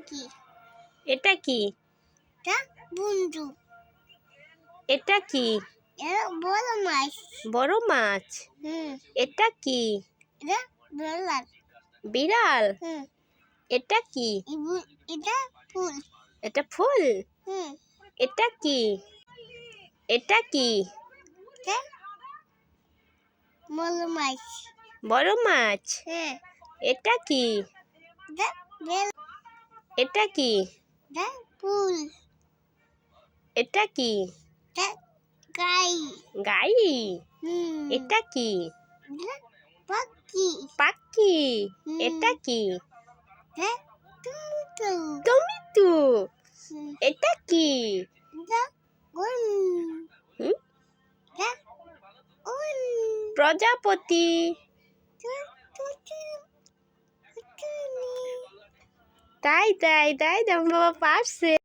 কি? এটা কি? এটা বন্ধু। এটা কি? এটা বড় মাছ। বড় মাছ। এটা কি? এটা বিড়াল। বিড়াল। এটা কি? এটা ফুল। এটা ফুল। এটা কি? এটা কি? এটা বড় মাছ। বড় মাছ। এটা কি? এটা বিড়াল। এটা কি? এটা ফুল। এটা কি? এটা গাই। গাই। এটা কি? এটা পাখি। পাখি। এটা কি? এটা টমেটো। টমেটো। এটা কি? এটা হুম? এটা প্রজাপতি। তাই তাই তাই বাবা পারছে।